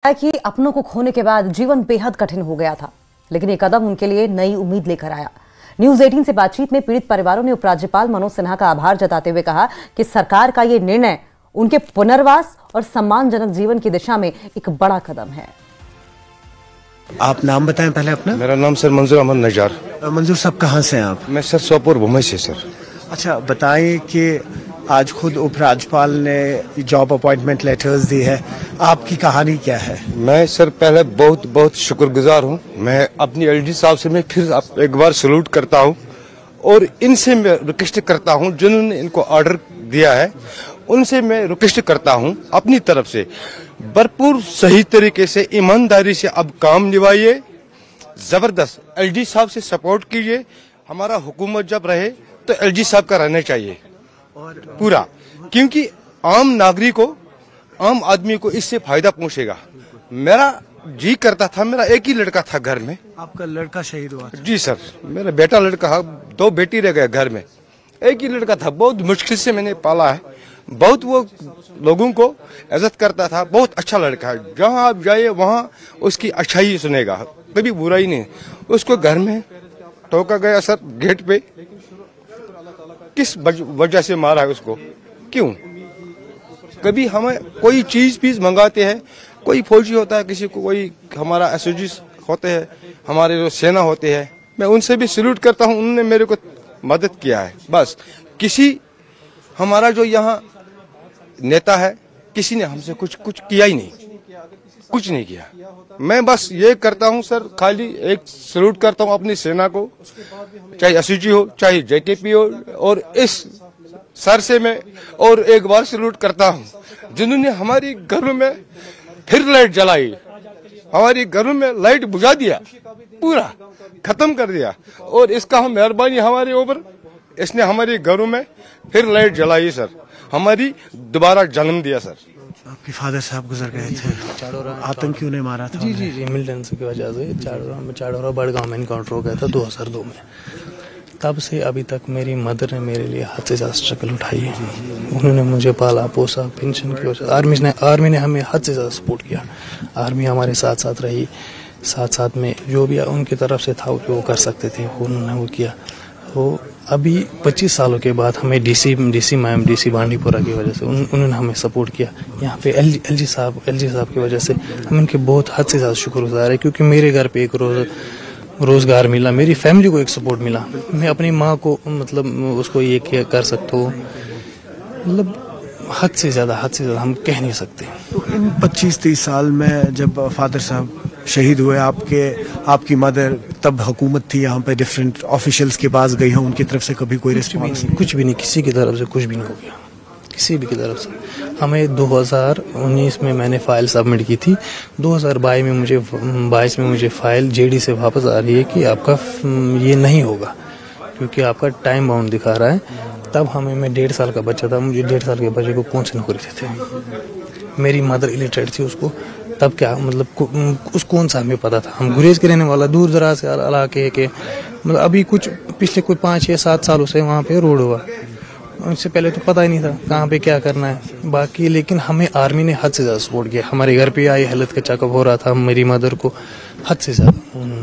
कि अपनों को खोने के बाद जीवन बेहद कठिन हो गया था, लेकिन ये कदम उनके लिए नई उम्मीद लेकर आया। न्यूज 18 से बातचीत में पीड़ित परिवारों ने उपराज्यपाल मनोज सिन्हा का आभार जताते हुए कहा कि सरकार का ये निर्णय उनके पुनर्वास और सम्मानजनक जीवन की दिशा में एक बड़ा कदम है। आप नाम बताएं पहले अपना। मेरा नाम सर मंजूर अहमद नजार। मंजूर साहब कहाँ से हैं आप? मैं सर सोपोर भूमि से सर। अच्छा बताएं कि आज खुद उपराज्यपाल ने जॉब अपॉइंटमेंट लेटर्स दी है, आपकी कहानी क्या है? मैं सर पहले बहुत बहुत शुक्रगुजार हूँ। मैं अपनी एलजी साहब से मैं फिर एक बार सैल्यूट करता हूँ और इनसे मैं रिक्वेस्ट करता हूँ जिन्होंने इनको ऑर्डर दिया है, उनसे मैं रिक्वेस्ट करता हूँ अपनी तरफ से भरपूर सही तरीके से ईमानदारी से अब काम निभाइए, जबरदस्त एलजी साहब से सपोर्ट कीजिए। हमारा हुकूमत जब रहे तो एलजी साहब का रहना चाहिए पूरा, क्योंकि आम नागरिक को, आम आदमी को इससे फायदा पहुंचेगा। मेरा जी करता था, मेरा एक ही लड़का था घर में। आपका लड़का शहीद हुआ? जी सर, मेरा बेटा लड़का, 2 बेटी रह गए घर में, एक ही लड़का था। बहुत मुश्किल से मैंने पाला है, बहुत वो लोगों को इज्जत करता था, बहुत अच्छा लड़का है। जहाँ आप जाइए वहाँ उसकी अच्छाई सुनेगा, कभी बुराई नहीं। उसको घर में टोका गया सर गेट पे, किस वजह से मारा है उसको, क्यों? कभी हमें कोई चीज मंगाते हैं, कोई फौजी होता है, किसी को कोई हमारा एसओजी होते हैं, हमारे जो सेना होते हैं, मैं उनसे भी सैल्यूट करता हूं, उन्होंने मेरे को मदद किया है। बस किसी हमारा जो यहाँ नेता है, किसी ने हमसे कुछ किया ही नहीं, कुछ नहीं किया। मैं बस ये करता हूं सर, खाली एक सैल्यूट करता हूं अपनी सेना को, चाहे एसओजी हो चाहे जेकेपी हो, और इस सर से मैं और एक बार सैल्यूट करता हूं जिन्होंने हमारी घरों में फिर लाइट जलाई, हमारी घरों में लाइट बुझा दिया, पूरा खत्म कर दिया, और इसका हम मेहरबानी हमारे ऊपर, इसने हमारे घरों में फिर लाइट जलाई सर, हमारी दोबारा जन्म दिया सर। आपके फादर साहब गुजर गए थे, आतंकियों ने मारा था? जी मिलिटेंसी की वजह से चाड़ोरा बड़गांव में इनकाउंटर हो गया था 2002 में। तब से अभी तक मेरी मदर ने मेरे लिए हद से ज्यादा स्ट्रगल उठाई है। उन्होंने मुझे पाला पोसा, पेंशन की वजह, आर्मी ने हमें हद से ज्यादा सपोर्ट किया। आर्मी हमारे साथ साथ रही, साथ में जो भी उनकी तरफ से था वो कर सकते थे, उन्होंने वो किया। तो अभी 25 सालों के बाद हमें डीसी बांडीपुरा की वजह से उन्होंने हमें सपोर्ट किया। यहाँ पे एलजी साहब की वजह से हम इनके बहुत हद से ज्यादा शुक्रगुजार है, क्योंकि मेरे घर पे एक रोजगार मिला, मेरी फैमिली को एक सपोर्ट मिला। मैं अपनी माँ को मतलब उसको ये कर सकता हूँ, मतलब हद से ज्यादा हम कह नहीं सकते। तो इन 25-30 साल में जब फादर साहब शहीद हुए, आपकी मदर, तब हुकूमत थी यहाँ पे, डिफरेंट ऑफिशियल्स के पास गई हैं, उनकी तरफ से कभी कोई रिस्पॉन्स? कुछ भी नहीं, किसी की तरफ से कुछ भी नहीं हो गया, किसी भी की तरफ से। हमें 2019 में मैंने फाइल सबमिट की थी, 2022 में मुझे फाइल जेडी से वापस आ रही है कि आपका ये नहीं होगा, क्योंकि आपका टाइम बाउंड दिखा रहा है। तब मैं 1.5 साल का बच्चा था, मुझे 1.5 साल के बच्चे को कौन से नौकरी थे? मेरी मदर इलिटरेट थी, उसको तब क्या मतलब उस कौन सा हमें पता था? हम गुरेज के रहने वाला, दूर दराज से इलाके के, मतलब अभी कुछ पिछले कोई 5-6-7 सालों से वहाँ पे रोड हुआ, उससे पहले तो पता ही नहीं था कहाँ पे क्या करना है बाकी। लेकिन हमें आर्मी ने हद से ज्यादा सपोर्ट किया। हमारे घर पे आई, हेल्थ का चेकअप हो रहा था, मेरी मदर को हद से ज्यादा